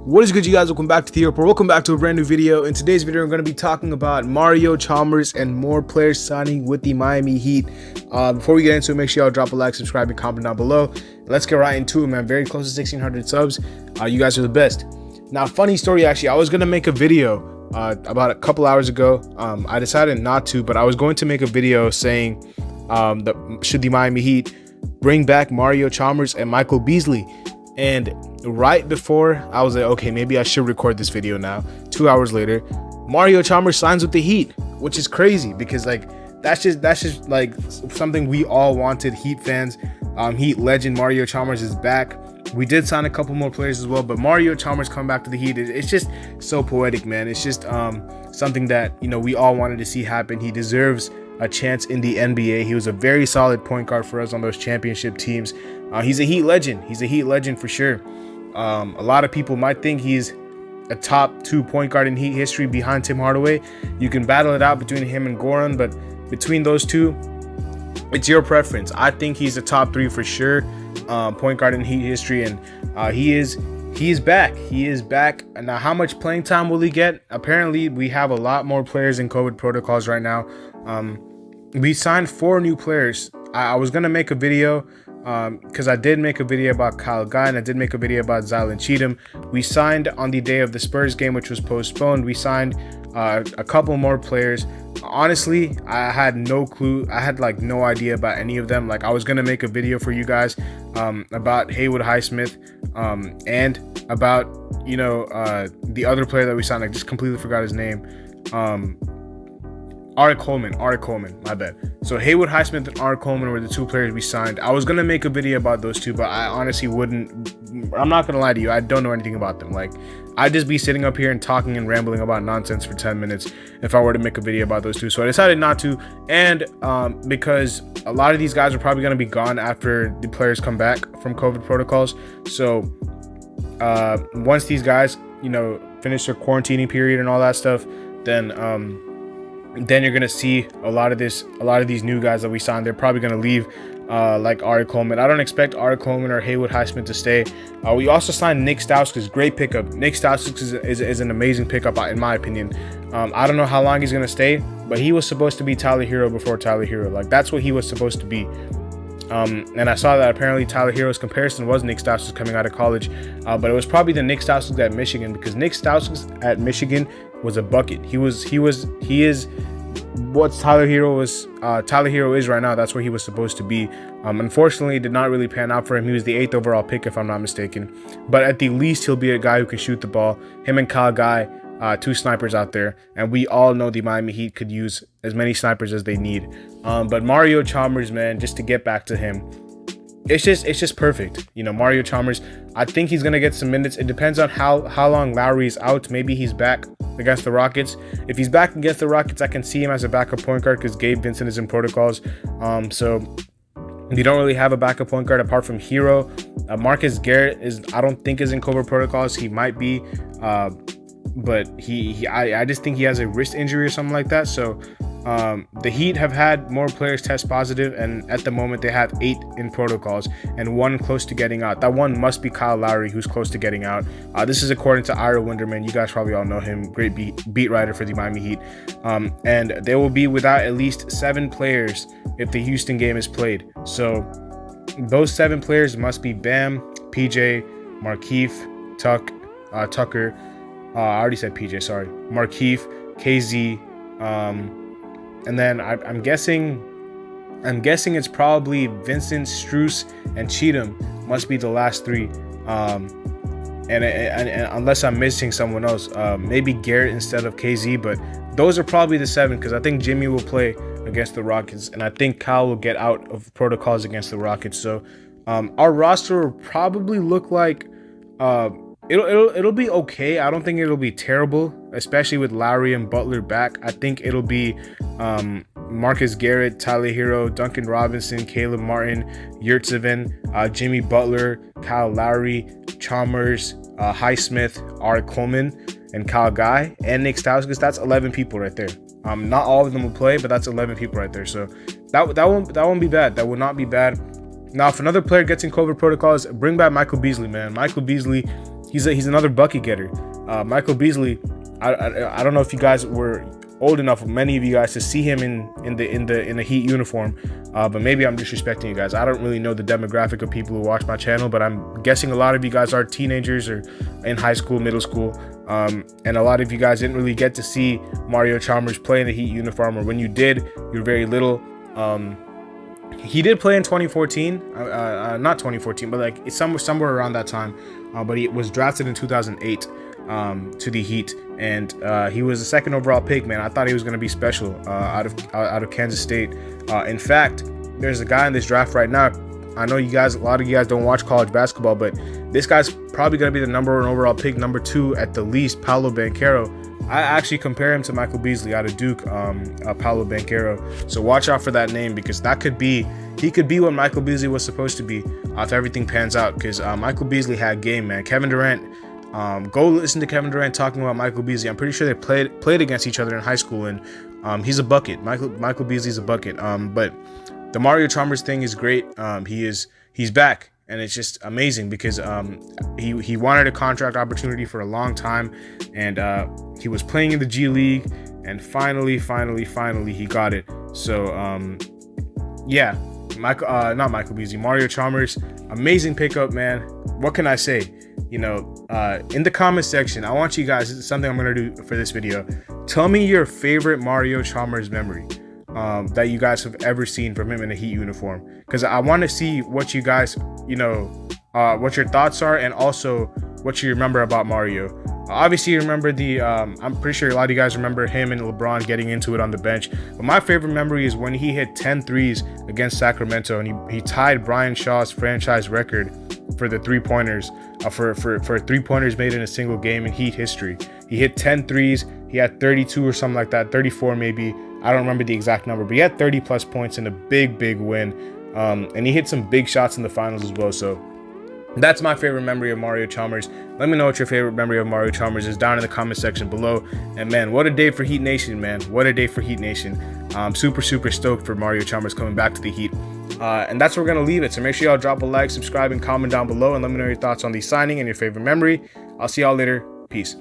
What is good, you guys? Welcome back to the airport. Welcome back to a brand new video. In today's video, I'm going to be talking about Mario Chalmers and more players signing with the Miami Heat. Before we get into it, make sure y'all drop a like, subscribe, and comment down below. Let's get right into it, man. Very close to 1,600 subs. You guys are the best. Now, funny story, actually, I was going to make a video about a couple hours ago. I decided not to, but I was going to make a video saying should the Miami Heat bring back Mario Chalmers and Michael Beasley. And right before I was like, okay, maybe I should record this video now. 2 hours later, Mario Chalmers signs with the Heat, which is crazy because like that's just like something we all wanted. Heat fans. Heat legend Mario Chalmers is back. We did sign a couple more players as well, but Mario Chalmers coming back to the Heat, it's just so poetic, man. It's just something that, you know, we all wanted to see happen. He deserves a chance in the NBA. He was a very solid point guard for us on those championship teams. He's a Heat legend. He's a Heat legend for sure. A lot of people might think he's a top 2 point guard in Heat history behind Tim Hardaway. You can battle it out between him and Goran, but between those two, it's your preference. I think he's a top 3 for sure point guard in Heat history, and he is back. He is back. Now, how much playing time will he get? Apparently, we have a lot more players in COVID protocols right now. We signed 4 new players. I was gonna make a video because I did make a video about Kyle Guy and I did make a video about Zylan Cheatham. We signed on the day of the Spurs game, which was postponed. We signed a couple more players. Honestly, I had no clue. I had like no idea about any of them. Like, I was gonna make a video for you guys about Haywood Highsmith and about, you know, the other player that we signed. I just completely forgot his name. Ari Coleman, my bad. So Haywood Highsmith and Ari Coleman were the 2 players we signed. I was gonna make a video about those 2, but I honestly wouldn't. I'm not gonna lie to you, I don't know anything about them. Like, I'd just be sitting up here and talking and rambling about nonsense for 10 minutes if I were to make a video about those 2. So I decided not to, and because a lot of these guys are probably gonna be gone after the players come back from COVID protocols. So once these guys, you know, finish their quarantining period and all that stuff, then you're gonna see a lot of these new guys that we signed. They're probably gonna leave, like Ari Coleman. I don't expect Ari Coleman or Haywood Highsmith to stay. We also signed Nick Stauskas, great pickup. Nick Stauskas is an amazing pickup in my opinion. I don't know how long he's gonna stay, but he was supposed to be Tyler Hero before Tyler Hero. Like, that's what he was supposed to be. And I saw that apparently Tyler Hero's comparison was Nick Stauskas coming out of college, but it was probably the Nick Stauskas at Michigan, because Nick Stauskas at Michigan was a bucket. He is what Tyler Hero is right now. That's where he was supposed to be. Unfortunately, it did not really pan out for him. He was the 8th overall pick, if I'm not mistaken. But at the least, he'll be a guy who can shoot the ball. Him and Kyle Guy, 2 snipers out there, and we all know the Miami Heat could use as many snipers as they need. But Mario Chalmers, man, just to get back to him, it's just perfect. You know, Mario Chalmers, I think he's gonna get some minutes. It depends on how long Lowry's out. Maybe he's back against the Rockets. If he's back against the Rockets, I can see him as a backup point guard because Gabe Vincent is in protocols. So we don't really have a backup point guard apart from Hero. Marcus Garrett I don't think is in COVID protocols. He might be, but I just think he has a wrist injury or something like that. So the Heat have had more players test positive, and at the moment they have 8 in protocols and 1 close to getting out. That 1 must be Kyle Lowry, who's close to getting out. This is according to Ira Winderman. You guys probably all know him, great beat writer for the Miami Heat. And they will be without at least 7 players if the Houston game is played. So those 7 players must be Bam, PJ, Markieff, Tucker. I already said PJ, sorry. Markieff, KZ, and then I'm guessing it's probably Vincent, Strus, and Cheatham must be the last 3. And unless I'm missing someone else, maybe Garrett instead of KZ, but those are probably the 7, because I think Jimmy will play against the Rockets, and I think Kyle will get out of protocols against the Rockets. So our roster will probably look like it'll be okay. I don't think it'll be terrible, especially with Lowry and Butler back. I think it'll be Marcus Garrett, Tyler Hero, Duncan Robinson, Caleb Martin, Yurtseven, Jimmy Butler, Kyle Lowry, Chalmers, Highsmith, Ari Coleman, and Kyle Guy, and Nick Stauskas. That's 11 people right there. Not all of them will play, but that's 11 people right there. So that won't be bad. That will not be bad. Now, if another player gets in COVID protocols, bring back Michael Beasley, man. Michael Beasley, he's another bucket getter. Michael Beasley, I don't know if you guys were old enough, many of you guys, to see him in the Heat uniform, but maybe I'm disrespecting you guys. I don't really know the demographic of people who watch my channel, but I'm guessing a lot of you guys are teenagers or in high school, middle school, and a lot of you guys didn't really get to see Mario Chalmers play in the Heat uniform, or when you did, you were very little. He did play in 2014, not 2014, but like it's somewhere around that time. But he was drafted in 2008 to the Heat, and he was the second overall pick. Man, I thought he was going to be special out of Kansas State. In fact, there's a guy in this draft right now. I know you guys, a lot of you guys don't watch college basketball, but this guy's probably going to be the number 1 overall pick, number 2 at the least, Paolo Banchero. I actually compare him to Michael Beasley out of Duke, Paolo Banchero. So watch out for that name, because he could be what Michael Beasley was supposed to be if everything pans out, because Michael Beasley had game, man. Kevin Durant, go listen to Kevin Durant talking about Michael Beasley. I'm pretty sure they played against each other in high school, and he's a bucket. Michael Beasley's a bucket. But the Mario Chalmers thing is great. He's back. And it's just amazing because he wanted a contract opportunity for a long time, and he was playing in the G League, and finally he got it. So yeah, not Michael Beasley, Mario Chalmers, amazing pickup, man. What can I say? You know, in the comment section, I want you guys, this is something I'm gonna do for this video. Tell me your favorite Mario Chalmers memory that you guys have ever seen from him in a Heat uniform, because I want to see what you guys, you know, what your thoughts are, and also what you remember about Mario. Obviously, you remember I'm pretty sure a lot of you guys remember him and LeBron getting into it on the bench. But my favorite memory is when he hit 10 threes against Sacramento, and he tied Brian Shaw's franchise record for the three-pointers, for three-pointers made in a single game in Heat history. He hit 10 threes. He had 32 or something like that, 34 maybe. I don't remember the exact number, but he had 30 plus points in a big win. And he hit some big shots in the finals as well. So that's my favorite memory of Mario Chalmers. Let me know what your favorite memory of Mario Chalmers is down in the comment section below. And man, what a day for Heat Nation, man. What a day for Heat Nation. I'm super stoked for Mario Chalmers coming back to the Heat. And that's where we're going to leave it. So make sure y'all drop a like, subscribe, and comment down below, and let me know your thoughts on the signing and your favorite memory. I'll see y'all later. Peace.